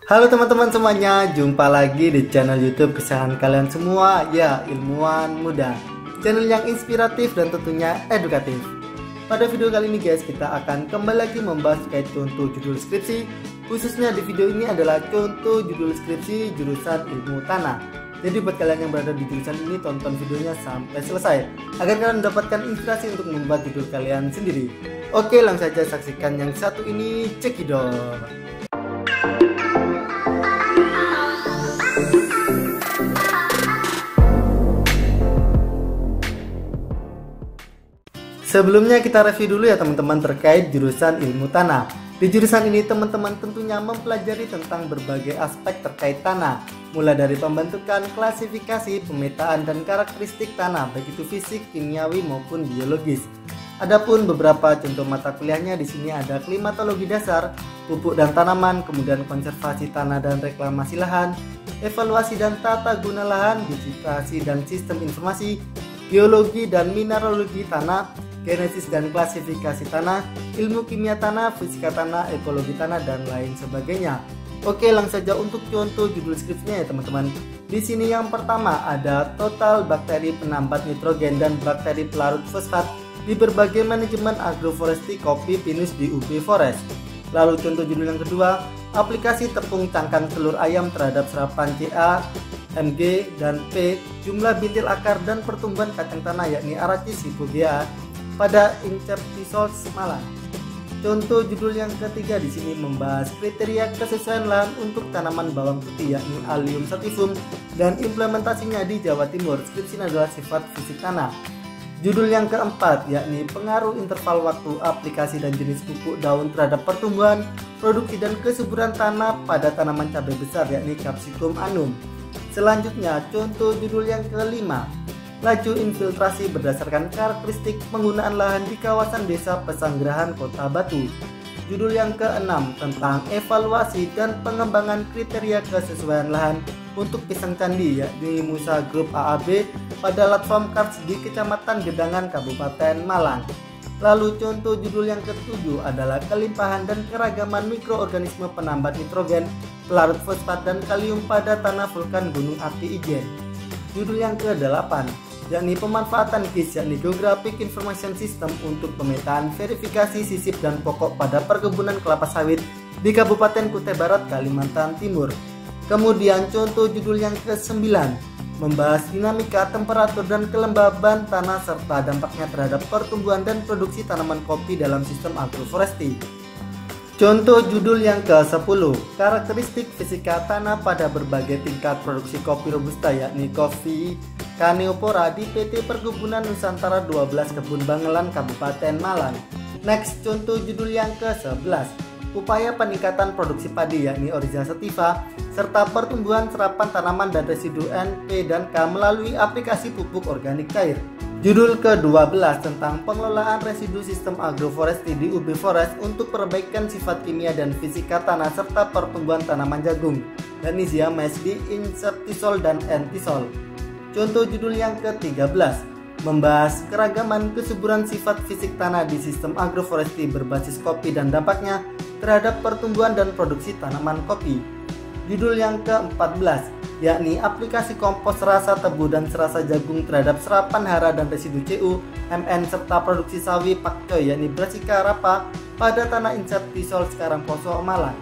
Halo teman-teman semuanya, jumpa lagi di channel YouTube kesayangan kalian semua, ya, Ilmuwan Muda. Channel yang inspiratif dan tentunya edukatif. Pada video kali ini guys, kita akan kembali lagi membahas terkait contoh judul skripsi. Khususnya di video ini adalah contoh judul skripsi jurusan Ilmu Tanah. Jadi buat kalian yang berada di jurusan ini, tonton videonya sampai selesai agar kalian mendapatkan inspirasi untuk membuat judul kalian sendiri. Oke, langsung saja saksikan yang satu ini, cekidot. Sebelumnya kita review dulu ya teman-teman terkait jurusan Ilmu Tanah. Di jurusan ini teman-teman tentunya mempelajari tentang berbagai aspek terkait tanah, mulai dari pembentukan, klasifikasi, pemetaan, dan karakteristik tanah, baik itu fisik, kimiawi maupun biologis. Adapun beberapa contoh mata kuliahnya di sini ada klimatologi dasar, pupuk dan tanaman, kemudian konservasi tanah dan reklamasi lahan, evaluasi dan tata guna lahan, digitasi dan sistem informasi, biologi dan mineralogi tanah, genesis dan klasifikasi tanah, ilmu kimia tanah, fisika tanah, ekologi tanah, dan lain sebagainya. Oke, langsung saja untuk contoh judul skripsinya ya teman-teman. Di sini yang pertama ada total bakteri penambat nitrogen dan bakteri pelarut fosfat di berbagai manajemen agroforestry kopi pinus di UB Forest. Lalu contoh judul yang kedua, aplikasi tepung cangkang telur ayam terhadap serapan Ca, Mg, dan P, jumlah bintil akar dan pertumbuhan kacang tanah yakni Arachis hypogea pada Inceptisol Malang. Contoh judul yang ketiga di sini membahas kriteria kesesuaian lahan untuk tanaman bawang putih yakni Allium sativum dan implementasinya di Jawa Timur. Skripsi adalah sifat fisik tanah. Judul yang keempat yakni pengaruh interval waktu aplikasi dan jenis pupuk daun terhadap pertumbuhan, produksi dan kesuburan tanah pada tanaman cabai besar yakni Capsicum annum. Selanjutnya contoh judul yang kelima, laju infiltrasi berdasarkan karakteristik penggunaan lahan di kawasan desa Pesanggerahan Kota Batu. Judul yang keenam tentang evaluasi dan pengembangan kriteria kesesuaian lahan untuk pisang candi yakni Musa Group AAB pada Latform Karts di Kecamatan Gedangan Kabupaten Malang. Lalu contoh judul yang ketujuh adalah kelimpahan dan keragaman mikroorganisme penambat nitrogen, pelarut fosfat dan kalium pada tanah vulkan Gunung Api Ijen. Judul yang ke-8 yakni pemanfaatan GIS yakni Geographic Information System untuk pemetaan, verifikasi sisip dan pokok pada perkebunan kelapa sawit di Kabupaten Kutai Barat, Kalimantan Timur. Kemudian contoh judul yang ke-9 membahas dinamika, temperatur dan kelembaban tanah serta dampaknya terhadap pertumbuhan dan produksi tanaman kopi dalam sistem agroforestry. Contoh judul yang ke-10, karakteristik fisika tanah pada berbagai tingkat produksi kopi robusta yakni Coffea caneopora di PT Perkebunan Nusantara 12 Kebun Bangelan Kabupaten Malang. Next, contoh judul yang ke-11, upaya peningkatan produksi padi yakni Oryza sativa serta pertumbuhan serapan tanaman dan residu N, P, dan K melalui aplikasi pupuk organik cair. Judul ke-12 tentang pengelolaan residu sistem agroforestry di UB Forest untuk perbaikan sifat kimia dan fisika tanah serta pertumbuhan tanaman jagung yakni Ziames di Inceptisol dan Entisol. Contoh judul yang ke-13 membahas keragaman kesuburan sifat fisik tanah di sistem agroforestry berbasis kopi dan dampaknya terhadap pertumbuhan dan produksi tanaman kopi. Judul yang ke-14 yakni aplikasi kompos serasa tebu dan serasa jagung terhadap serapan hara dan residu Cu, Mn serta produksi sawi pakcoy yakni Brassica rapa pada tanah Inceptisol Karangposo Malang.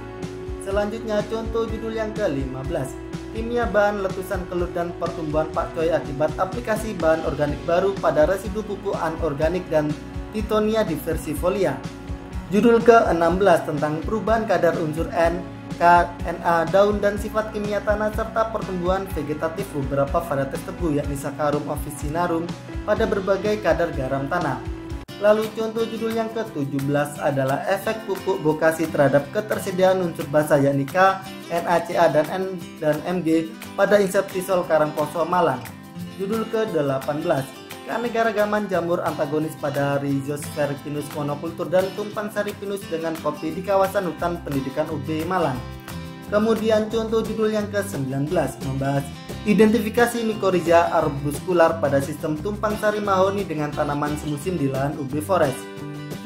Selanjutnya contoh judul yang ke-15, kimia bahan letusan kelut dan pertumbuhan pakcoy akibat aplikasi bahan organik baru pada residu pupuk anorganik dan Tithonia diversifolia. Judul ke-16 tentang perubahan kadar unsur N, K, Na, daun dan sifat kimia tanah serta pertumbuhan vegetatif beberapa varietas tebu yakni Saccharum officinarum pada berbagai kadar garam tanah. Lalu contoh judul yang ke-17 adalah efek pupuk bokasi terhadap ketersediaan unsur basa yakni K, NaCa dan N dan Mg pada Inceptisol Karangposo Malang. Judul ke-18, keanekaragaman jamur antagonis pada Rhizosfer pinus monokultur dan tumpang sari pinus dengan kopi di kawasan hutan pendidikan UB Malang. Kemudian contoh judul yang ke-19 membahas identifikasi Mycorrhiza arbuscular pada sistem tumpang sari mahoni dengan tanaman semusim di lahan UB Forest.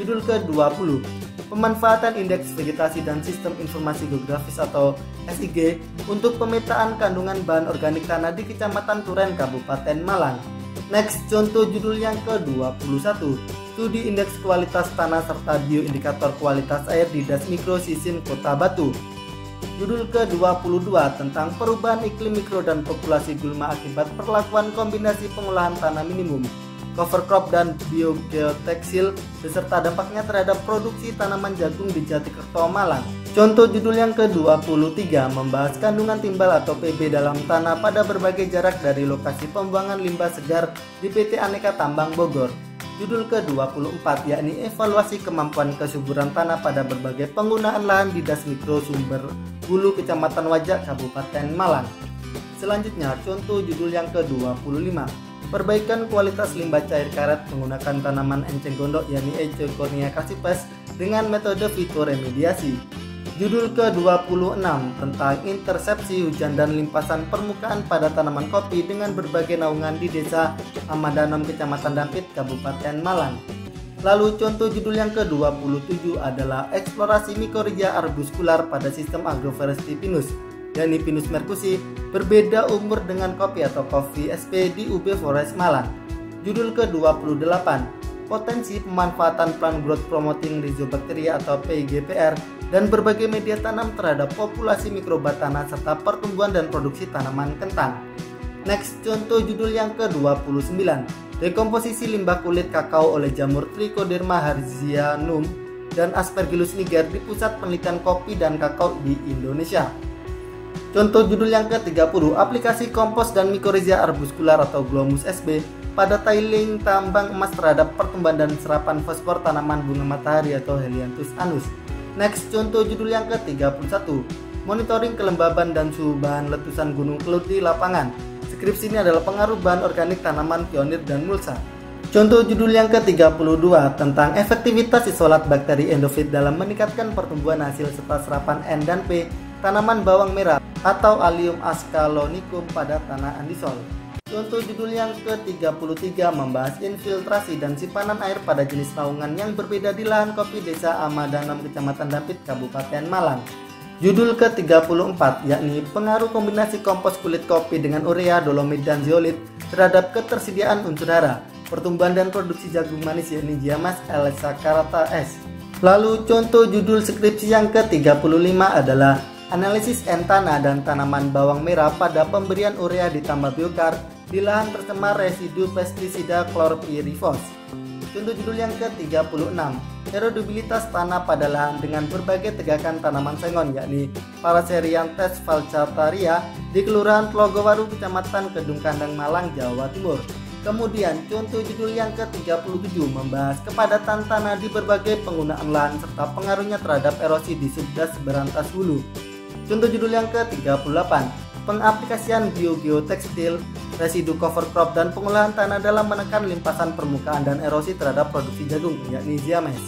Judul ke-20, pemanfaatan indeks vegetasi dan sistem informasi geografis atau SIG untuk pemetaan kandungan bahan organik tanah di Kecamatan Turen, Kabupaten Malang. Next, contoh judul yang ke-21, studi indeks kualitas tanah serta bioindikator kualitas air di Das Mikro Sisin Kota Batu. Judul ke-22 tentang perubahan iklim mikro dan populasi gulma akibat perlakuan kombinasi pengolahan tanah minimum, cover crop dan biogeoteksil beserta dampaknya terhadap produksi tanaman jagung di Jatikerto, Malang. Contoh judul yang ke-23 membahas kandungan timbal atau PB dalam tanah pada berbagai jarak dari lokasi pembuangan limbah segar di PT Aneka Tambang Bogor. Judul ke-24 yakni evaluasi kemampuan kesuburan tanah pada berbagai penggunaan lahan di Das Mikro Sumber Bulu Kecamatan Wajak, Kabupaten Malang. Selanjutnya contoh judul yang ke-25, perbaikan kualitas limbah cair karet menggunakan tanaman enceng gondok yakni Echecornia cassipes dengan metode fitoremediasi. Judul ke-26 tentang intersepsi hujan dan limpasan permukaan pada tanaman kopi dengan berbagai naungan di Desa Amadanom, Kecamatan Dampit, Kabupaten Malang. Lalu contoh judul yang ke-27 adalah eksplorasi mycorrhiza arbuscular pada sistem agroforestry pinus, yakni Pinus mercusi, berbeda umur dengan kopi atau Coffee SP di UB Forest Malang. Judul ke-28, potensi pemanfaatan plant growth promoting rhizobacteria atau PGPR dan berbagai media tanam terhadap populasi mikroba tanah serta pertumbuhan dan produksi tanaman kentang. Next, contoh judul yang ke-29, dekomposisi limbah kulit kakao oleh jamur Trichoderma hertzianum dan Aspergillus niger di Pusat Penelitian Kopi dan Kakao di Indonesia. Contoh judul yang ke-30, aplikasi kompos dan mycorrhiza arbuscular atau Glomus SB pada tiling tambang emas terhadap pertumbuhan dan serapan fosfor tanaman bunga matahari atau Helianthus anus. Next, contoh judul yang ke-31, monitoring kelembaban dan suhu bahan letusan Gunung Kelut di lapangan. Skripsi ini adalah pengaruh bahan organik tanaman pionir dan mulsa. Contoh judul yang ke-32 tentang efektivitas isolat bakteri endofit dalam meningkatkan pertumbuhan hasil serta serapan N dan P tanaman bawang merah atau Allium ascalonicum pada tanah andisol. Contoh judul yang ke-33 membahas infiltrasi dan simpanan air pada jenis naungan yang berbeda di lahan kopi Desa Amadanom, Kecamatan Dampit, Kabupaten Malang. Judul ke-34 yakni pengaruh kombinasi kompos kulit kopi dengan urea, dolomit, dan zeolit terhadap ketersediaan unsur hara, pertumbuhan dan produksi jagung manis yakni Giamas elsacarata S. Lalu contoh judul skripsi yang ke-35 adalah analisis N tanah dan tanaman bawang merah pada pemberian urea ditambah biokar di lahan tercemar residu pestisida chlorpyrifos. Contoh judul yang ke-36, erodibilitas tanah pada lahan dengan berbagai tegakan tanaman sengon yakni Paraserianthes falcataria di Kelurahan Tlogowaru, Kecamatan Kedung Kandang, Malang, Jawa Timur. Kemudian contoh judul yang ke-37 membahas kepadatan tanah di berbagai penggunaan lahan serta pengaruhnya terhadap erosi di subdas berantas hulu. Contoh judul yang ke-38, pengaplikasian biogeotekstil, residu cover crop dan pengolahan tanah dalam menekan limpasan permukaan dan erosi terhadap produksi jagung yakni Giames.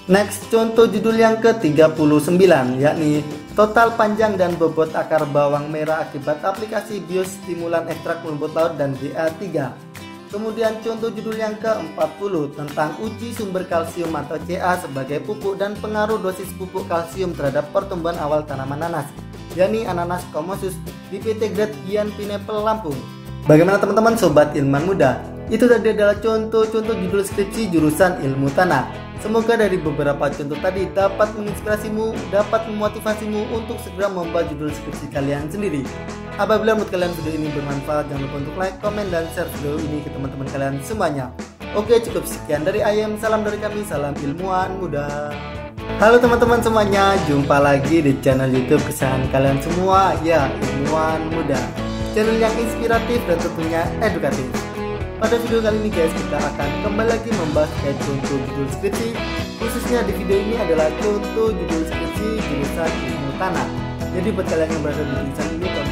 Next, contoh judul yang ke-39 yakni total panjang dan bobot akar bawang merah akibat aplikasi biostimulan ekstrak rumput laut dan GA3. Kemudian contoh judul yang ke-40 tentang uji sumber kalsium atau Ca sebagai pupuk dan pengaruh dosis pupuk kalsium terhadap pertumbuhan awal tanaman nanas, yakni Ananas comosus di PT Grade Gian Pineapple, Lampung. Bagaimana teman-teman sobat ilmuwan muda? Itu tadi adalah contoh-contoh judul skripsi jurusan ilmu tanah. Semoga dari beberapa contoh tadi dapat menginspirasimu, dapat memotivasimu untuk segera membuat judul skripsi kalian sendiri. Apabila menurut kalian video ini bermanfaat, jangan lupa untuk like, komen, dan share video ini ke teman-teman kalian semuanya. Oke, cukup sekian dari Ayem. Salam dari kami, salam ilmuwan muda. Halo teman-teman semuanya, jumpa lagi di channel YouTube kesayangan kalian semua, ya, Ilmuwan Muda. Channel yang inspiratif dan tentunya edukatif. Pada video kali ini guys, kita akan kembali lagi membahas contoh judul skripsi. Khususnya di video ini adalah contoh judul skripsi jurusan ilmu tanah. Jadi buat kalian yang berada di jurusan ini,